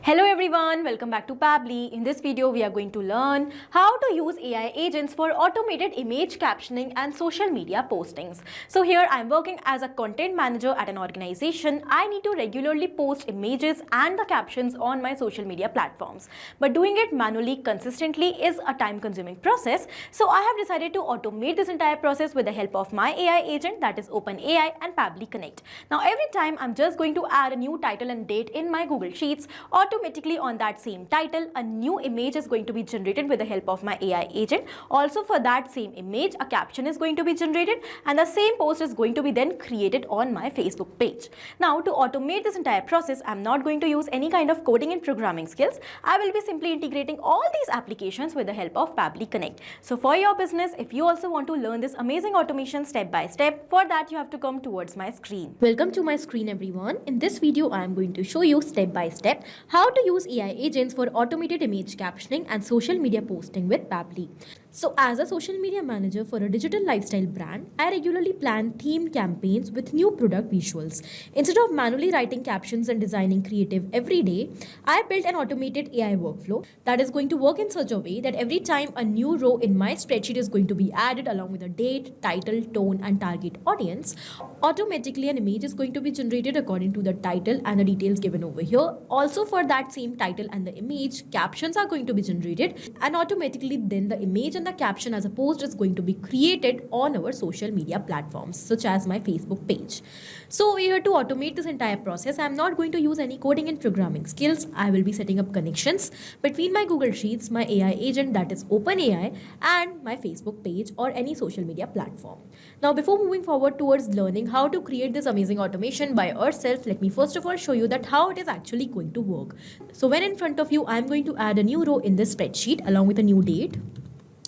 Hello everyone, welcome back to Pabbly. In this video, we are going to learn how to use AI agents for automated image captioning and social media postings. So here I am working as a content manager at an organization. I need to regularly post images and the captions on my social media platforms. But doing it manually consistently is a time-consuming process. So I have decided to automate this entire process with the help of my AI agent, that is OpenAI and Pabbly Connect. Now every time I'm just going to add a new title and date in my Google Sheets, automatically on that same title, a new image is going to be generated with the help of my AI agent. Also for that same image, a caption is going to be generated and the same post is going to be then created on my Facebook page. Now to automate this entire process, I'm not going to use any kind of coding and programming skills. I will be simply integrating all these applications with the help of Pabbly Connect. So for your business, if you also want to learn this amazing automation step by step, for that you have to come towards my screen. Welcome to my screen everyone. In this video, I am going to show you step by step how to use AI agents for automated image captioning and social media posting with Pabbly. So as a social media manager for a digital lifestyle brand, I regularly plan themed campaigns with new product visuals. Instead of manually writing captions and designing creative every day, I built an automated AI workflow that is going to work in such a way that every time a new row in my spreadsheet is going to be added along with a date, title, tone and target audience, automatically an image is going to be generated according to the title and the details given over here. Also for that same title and the image, captions are going to be generated and automatically then the image and the caption as a post is going to be created on our social media platforms such as my Facebook page. So we are to automate this entire process. I'm not going to use any coding and programming skills. I will be setting up connections between my Google Sheets, my AI agent that is OpenAI and my Facebook page or any social media platform. Now before moving forward towards learning how to create this amazing automation by ourselves, let me first of all show you that how it is actually going to work. So when in front of you, I'm going to add a new row in this spreadsheet along with a new date.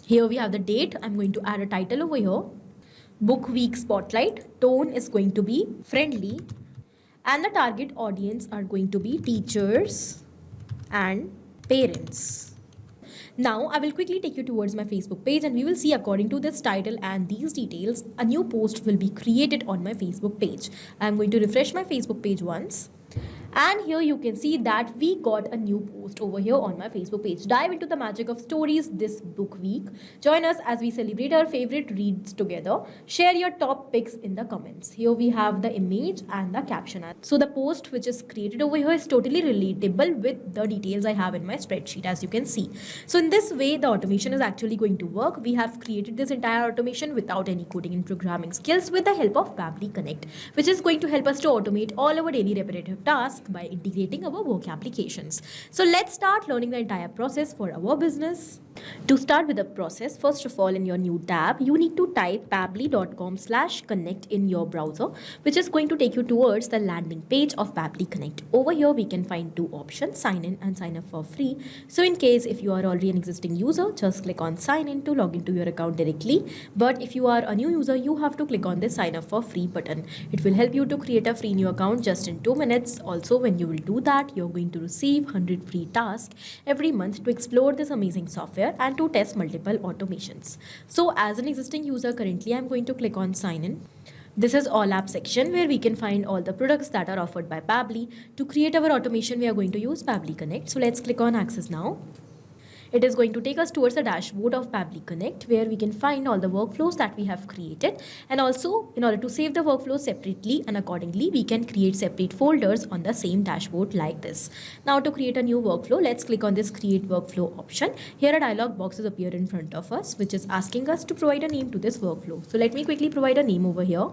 Here we have the date. I'm going to add a title over here. Book week spotlight. Tone is going to be friendly. And the target audience are going to be teachers and parents. Now I will quickly take you towards my Facebook page and we will see according to this title and these details, a new post will be created on my Facebook page. I'm going to refresh my Facebook page once. And here you can see that we got a new post over here on my Facebook page. Dive into the magic of stories this book week. Join us as we celebrate our favorite reads together. Share your top picks in the comments. Here we have the image and the caption. So the post which is created over here is totally relatable with the details I have in my spreadsheet, as you can see. So in this way, the automation is actually going to work. We have created this entire automation without any coding and programming skills with the help of Pabbly Connect, which is going to help us to automate all our daily repetitive tasks by integrating our work applications. So let's start learning the entire process for our business. To start with the process, first of all, in your new tab, you need to type pabbly.com/connect in your browser, which is going to take you towards the landing page of Pabbly Connect. Over here, we can find two options, sign in and sign up for free. So in case if you are already an existing user, just click on sign in to log into your account directly. But if you are a new user, you have to click on this sign up for free button. It will help you to create a free new account just in 2 minutes. Also, when you will do that, you're going to receive 100 free tasks every month to explore this amazing software and to test multiple automations. So as an existing user, currently I'm going to click on sign in. This is all app section where we can find all the products that are offered by Pabbly. To create our automation, we are going to use Pabbly Connect. So let's click on access now. It is going to take us towards the dashboard of Pabbly Connect where we can find all the workflows that we have created. And also, in order to save the workflows separately and accordingly, we can create separate folders on the same dashboard like this. Now to create a new workflow, let's click on this create workflow option. Here a dialog box will appear in front of us, which is asking us to provide a name to this workflow. So let me quickly provide a name over here.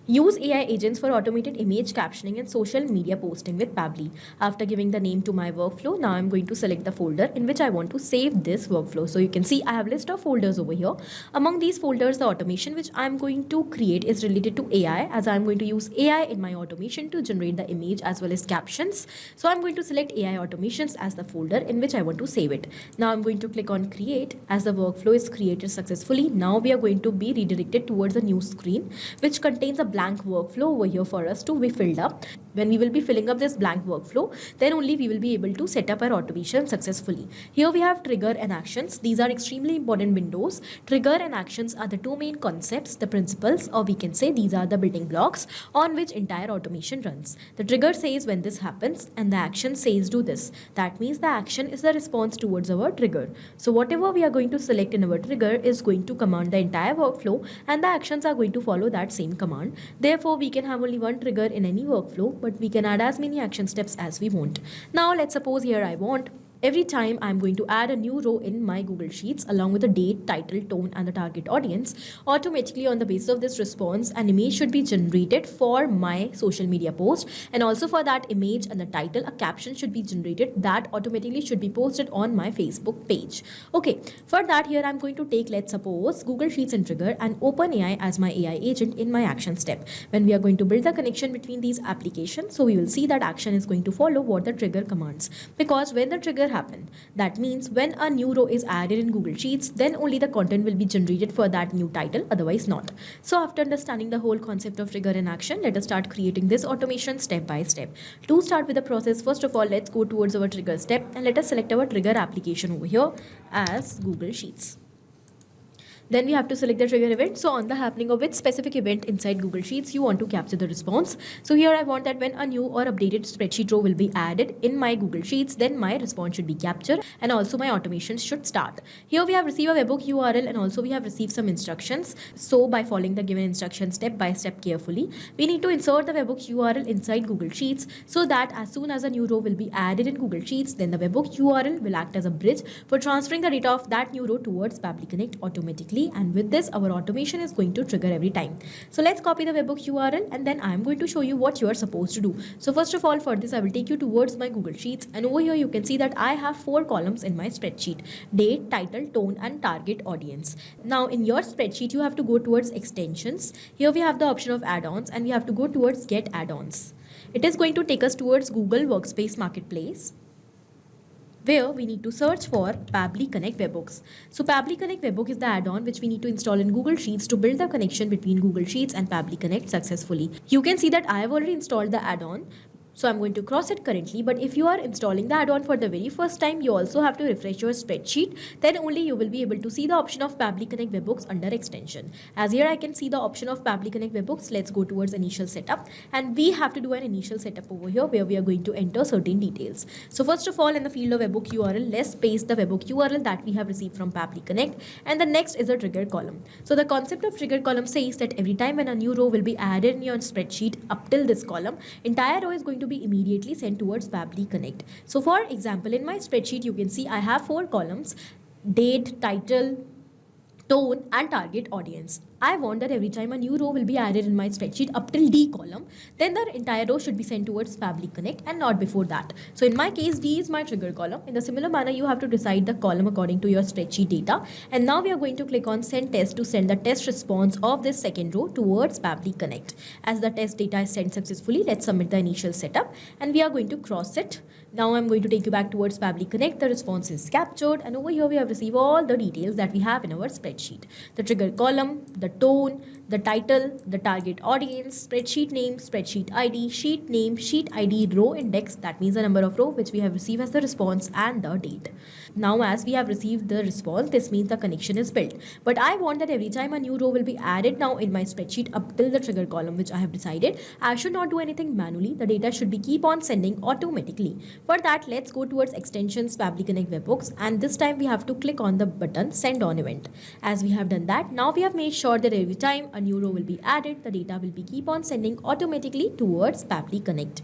Use AI agents for automated image captioning and social media posting with Pabbly. After giving the name to my workflow, now I'm going to select the folder in which I want to save this workflow. So you can see I have a list of folders over here. Among these folders, the automation which I'm going to create is related to AI, as I'm going to use AI in my automation to generate the image as well as captions. So I'm going to select AI automations as the folder in which I want to save it. Now I'm going to click on create. As the workflow is created successfully, now we are going to be redirected towards a new screen which contains a blank workflow over here for us to be filled up. When we will be filling up this blank workflow, then only we will be able to set up our automation successfully. Here we have trigger and actions. These are extremely important windows. Trigger and actions are the two main concepts, the principles, or we can say these are the building blocks on which entire automation runs. The trigger says when this happens and the action says do this. That means the action is the response towards our trigger. So whatever we are going to select in our trigger is going to command the entire workflow, and the actions are going to follow that same command. Therefore, we can have only one trigger in any workflow, but we can add as many action steps as we want. Now let's suppose here I want every time I'm going to add a new row in my Google Sheets along with the date, title, tone and the target audience, automatically on the basis of this response, an image should be generated for my social media post, and also for that image and the title, a caption should be generated that automatically should be posted on my Facebook page. Okay, for that here I'm going to take, let's suppose, Google Sheets and Trigger and OpenAI as my AI agent in my action step. When we are going to build the connection between these applications, so we will see that action is going to follow what the trigger commands, because when the trigger happen, that means when a new row is added in Google Sheets, then only the content will be generated for that new title, otherwise not. So after understanding the whole concept of trigger and action, let us start creating this automation step by step. To start with the process, first of all, let's go towards our trigger step and let us select our trigger application over here as Google Sheets. Then we have to select the trigger event. So on the happening of which specific event inside Google Sheets you want to capture the response. So here I want that when a new or updated spreadsheet row will be added in my Google Sheets, then my response should be captured and also my automation should start. Here we have received a webhook URL and also we have received some instructions. So by following the given instructions step by step carefully, we need to insert the webhook URL inside Google Sheets so that as soon as a new row will be added in Google Sheets, then the webhook URL will act as a bridge for transferring the data of that new row towards Pabbly Connect automatically. And with this, our automation is going to trigger every time. So let's copy the webhook URL and then I'm going to show you what you are supposed to do. So first of all, for this, I will take you towards my Google Sheets, and over here you can see that I have 4 columns in my spreadsheet: date, title, tone and target audience. Now in your spreadsheet, you have to go towards extensions. Here we have the option of add-ons and we have to go towards get add-ons. It is going to take us towards Google Workspace Marketplace, where we need to search for Pabbly Connect Webhooks. So Pabbly Connect Webhook is the add-on which we need to install in Google Sheets to build the connection between Google Sheets and Pabbly Connect successfully. You can see that I have already installed the add-on. So I'm going to cross it currently, but if you are installing the add-on for the very first time, you also have to refresh your spreadsheet. Then only you will be able to see the option of Pabbly Connect Webhooks under extension. As here I can see the option of Pabbly Connect Webhooks. Let's go towards initial setup, and we have to do an initial setup over here where we are going to enter certain details. So first of all, in the field of webhook URL, let's paste the webhook URL that we have received from Pabbly Connect, and the next is a trigger column. So the concept of trigger column says that every time when a new row will be added in your spreadsheet up till this column, entire row is going to be immediately sent towards Pabbly Connect. So for example, in my spreadsheet, you can see I have 4 columns: date, title, tone and target audience. I want that every time a new row will be added in my spreadsheet up till D column, then the entire row should be sent towards Pabbly Connect and not before that. So in my case, D is my trigger column. In the similar manner, you have to decide the column according to your spreadsheet data. And now we are going to click on send test to send the test response of this second row towards Pabbly Connect. As the test data is sent successfully, let's submit the initial setup and we are going to cross it. Now I'm going to take you back towards Pabbly Connect. The response is captured and over here we have received all the details that we have in our spreadsheet: the trigger column, the tone, the title, the target audience, spreadsheet name, spreadsheet ID, sheet name, sheet ID, row index, that means the number of row which we have received as the response, and the date. Now as we have received the response, this means the connection is built. But I want that every time a new row will be added now in my spreadsheet up till the trigger column which I have decided, I should not do anything manually. The data should be keep on sending automatically. For that, let's go towards extensions Pabbly Connect Webhooks, and this time we have to click on the button send on event. As we have done that, now we have made sure that every time a new row will be added, the data will be keep on sending automatically towards Pabbly Connect.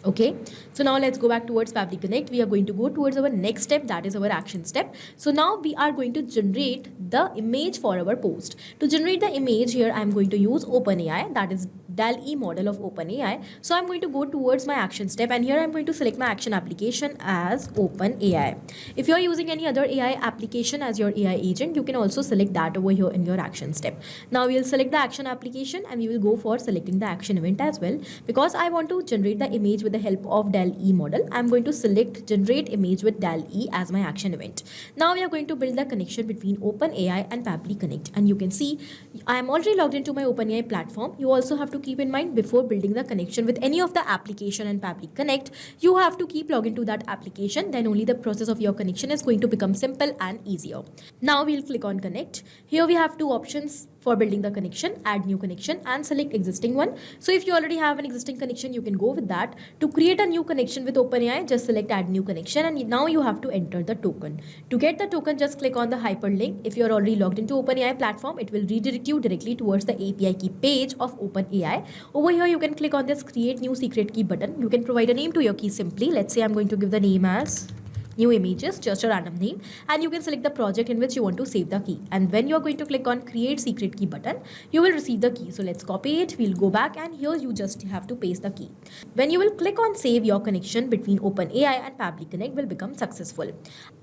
Okay, so now let's go back towards Pabbly Connect. We are going to go towards our next step, that is our action step. So now we are going to generate the image for our post. To generate the image here, I am going to use OpenAI, that is DALL-E model of OpenAI. So I'm going to go towards my action step, and here I'm going to select my action application as OpenAI. If you're using any other AI application as your AI agent, you can also select that over here in your action step. Now we'll select the action application and we will go for selecting the action event as well. Because I want to generate the image with the help of DALL-E model, I'm going to select generate image with DALL-E as my action event. Now we are going to build the connection between OpenAI and Pabbly Connect, and you can see I am already logged into my OpenAI platform. You also have to keep in mind before building the connection with any of the application in Pabbly Connect, you have to keep login to that application. Then only the process of your connection is going to become simple and easier. Now we'll click on connect. Here we have two options for building the connection: add new connection and select existing one. So if you already have an existing connection, you can go with that. To create a new connection with OpenAI, just select add new connection, and now you have to enter the token. To get the token, just click on the hyperlink. If you're already logged into OpenAI platform, it will redirect you directly towards the API key page of OpenAI. Over here, you can click on this create new secret key button. You can provide a name to your key simply. Let's say I'm going to give the name as new images, just a random name, and you can select the project in which you want to save the key. And when you're going to click on create secret key button, you will receive the key. So let's copy it. We'll go back, and here you just have to paste the key. When you will click on save, your connection between OpenAI and Pabbly Connect will become successful.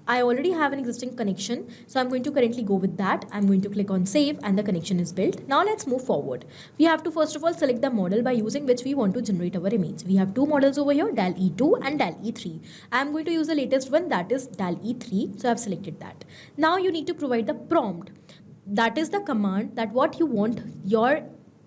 I already have an existing connection, so I'm going to currently go with that. I'm going to click on save, and the connection is built. Now let's move forward. We have to first of all select the model by using which we want to generate our image. We have two models over here, DALL-E 2 and DALL-E 3. I'm going to use the latest one, that is DALL-E 3. So I've selected that. Now you need to provide the prompt. That is the command that what you want your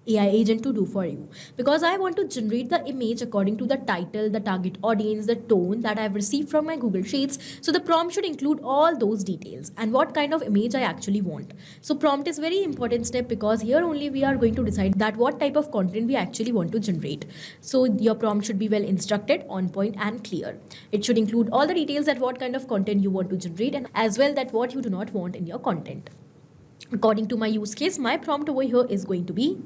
AI agent to do for you, because I want to generate the image according to the title, the target audience, the tone that I've received from my Google Sheets. So the prompt should include all those details and what kind of image I actually want. So prompt is very important step, because here only we are going to decide that what type of content we actually want to generate. So your prompt should be well instructed, on point and clear. It should include all the details that what kind of content you want to generate, and as well that what you do not want in your content. According to my use case, my prompt over here is going to be,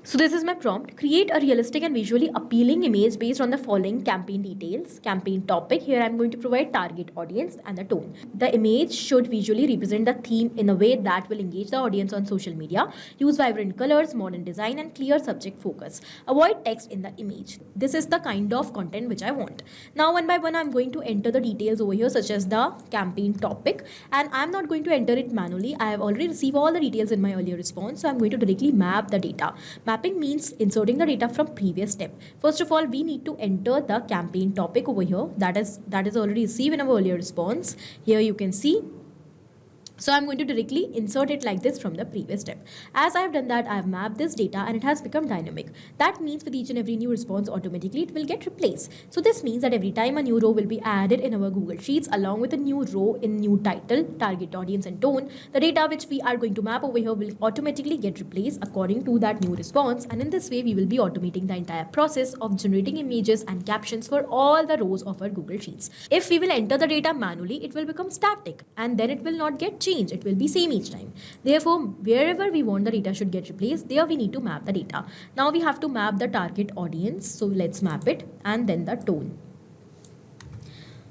so this is my prompt: create a realistic and visually appealing image based on the following campaign details. Campaign topic, here I'm going to provide target audience and the tone. The image should visually represent the theme in a way that will engage the audience on social media. Use vibrant colors, modern design and clear subject focus. Avoid text in the image. This is the kind of content which I want. Now one by one I'm going to enter the details over here, such as the campaign topic, and I'm not going to enter it manually. I have already received all the details in my earlier response, so I'm going to directly map the data. Mapping means inserting the data from previous step. First of all, we need to enter the campaign topic over here. That is already received in our earlier response. Here you can see. So I'm going to directly insert it like this from the previous step. As I have done that, I have mapped this data and it has become dynamic. That means with each and every new response, automatically it will get replaced. So this means that every time a new row will be added in our Google Sheets along with a new row in new title, target audience and tone, the data which we are going to map over here will automatically get replaced according to that new response. And in this way, we will be automating the entire process of generating images and captions for all the rows of our Google Sheets. If we will enter the data manually, it will become static and then it will not get changed. It will be same each time. Therefore, wherever we want the data should get replaced, there we need to map the data. Now we have to map the target audience. So let's map it, and then the tone.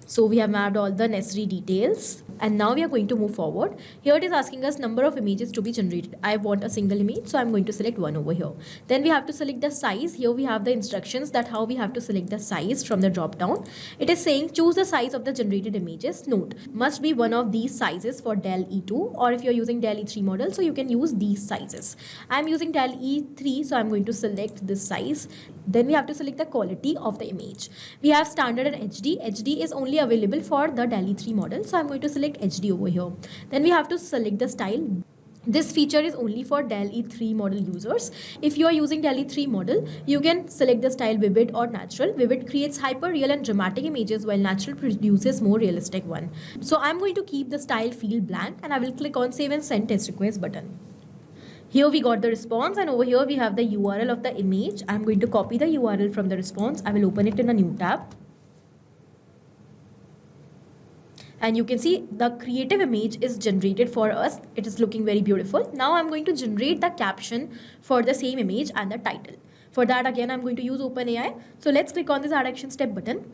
So we have mapped all the necessary details, and now we are going to move forward. Here it is asking us number of images to be generated. I want a single image, so I'm going to select one over here. Then we have to select the size. Here we have the instructions that how we have to select the size from the drop down. It is saying choose the size of the generated images. Note, must be one of these sizes for DALL-E 2, or if you're using DALL-E 3 model, so you can use these sizes. I'm using DALL-E 3, so I'm going to select this size. Then we have to select the quality of the image. We have standard and HD. HD is only available for the DALL-E 3 model, so I'm going to select HD over here. Then we have to select the style. This feature is only for DALL-E 3 model users. If you are using DALL-E 3 model, you can select the style Vivid or Natural. Vivid creates hyper real and dramatic images, while Natural produces more realistic one. So I'm going to keep the style field blank, and I will click on Save and Send Test Request button. Here we got the response, and over here we have the URL of the image. I'm going to copy the URL from the response. I will open it in a new tab. And you can see the creative image is generated for us. It is looking very beautiful. Now I'm going to generate the caption for the same image and the title. For that, again, I'm going to use OpenAI. So let's click on this Add Action Step button.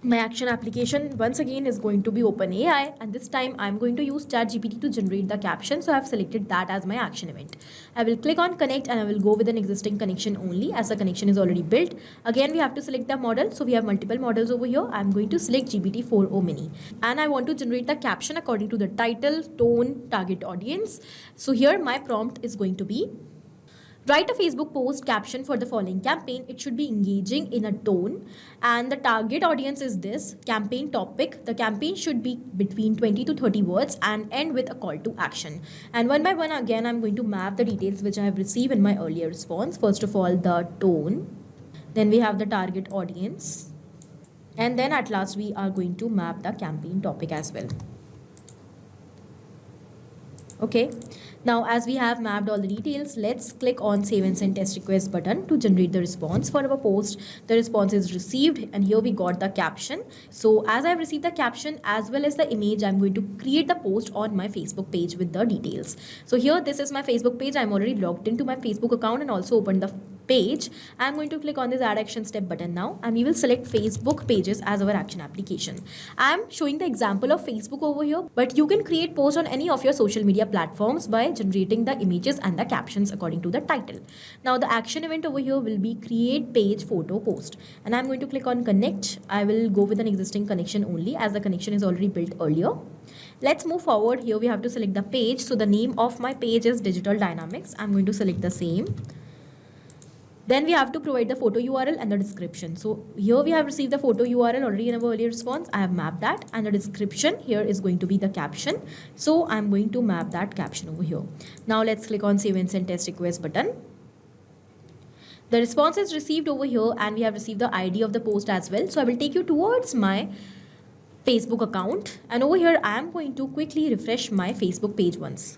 My action application once again is going to be OpenAI, and this time I'm going to use ChatGPT to generate the caption, so I've selected that as my action event. I will click on connect, and I will go with an existing connection only, as the connection is already built. Again, we have to select the model, so we have multiple models over here. I'm going to select GPT-4o mini, and I want to generate the caption according to the title, tone, target audience. So here my prompt is going to be, Write a Facebook post caption for the following campaign. It should be engaging in a tone, and the target audience is this campaign topic. The campaign should be between 20 to 30 words and end with a call to action. And one by one, again, I'm going to map the details which I have received in my earlier response. First of all, the tone, then we have the target audience, and then at last we are going to map the campaign topic as well. Okay, now as we have mapped all the details, let's click on save and send test request button to generate the response for our post. The response is received, and here we got the caption. So as I've received the caption as well as the image, I'm going to create the post on my Facebook page with the details. So here, this is my Facebook page. I'm already logged into my Facebook account and also opened the page. I'm going to click on this add action step button now, and we will select Facebook pages as our action application. I'm showing the example of Facebook over here, but you can create posts on any of your social media platforms by generating the images and the captions according to the title. Now the action event over here will be create page photo post, and I'm going to click on connect. I will go with an existing connection only as the connection is already built earlier. Let's move forward. Here we have to select the page. So the name of my page is Digital Dynamics. I'm going to select the same. Then we have to provide the photo URL and the description. So here we have received the photo URL already in our earlier response. I have mapped that, and the description here is going to be the caption. So I'm going to map that caption over here. Now let's click on save and send test request button. The response is received over here, and we have received the ID of the post as well. So I will take you towards my Facebook account, and over here I am going to quickly refresh my Facebook page once.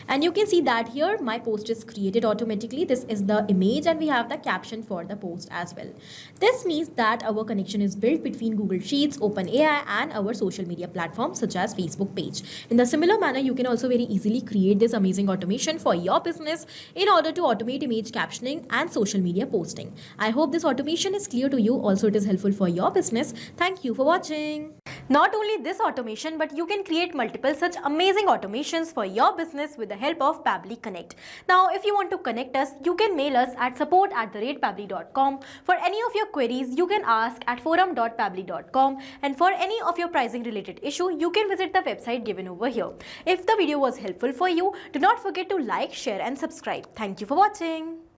And you can see that here my post is created automatically. This is the image, and we have the caption for the post as well. This means that our connection is built between Google Sheets, OpenAI, and our social media platforms such as Facebook page. In the similar manner, you can also very easily create this amazing automation for your business in order to automate image captioning and social media posting. I hope this automation is clear to you. Also, it is helpful for your business. Thank you for watching. Not only this automation, but you can create multiple such amazing automations for your business with the help of Pabbly Connect. Now, if you want to connect us, you can mail us at support@pabbly.com. For any of your queries, you can ask at forum.pabbly.com. And for any of your pricing related issue, you can visit the website given over here. If the video was helpful for you, do not forget to like, share and subscribe. Thank you for watching.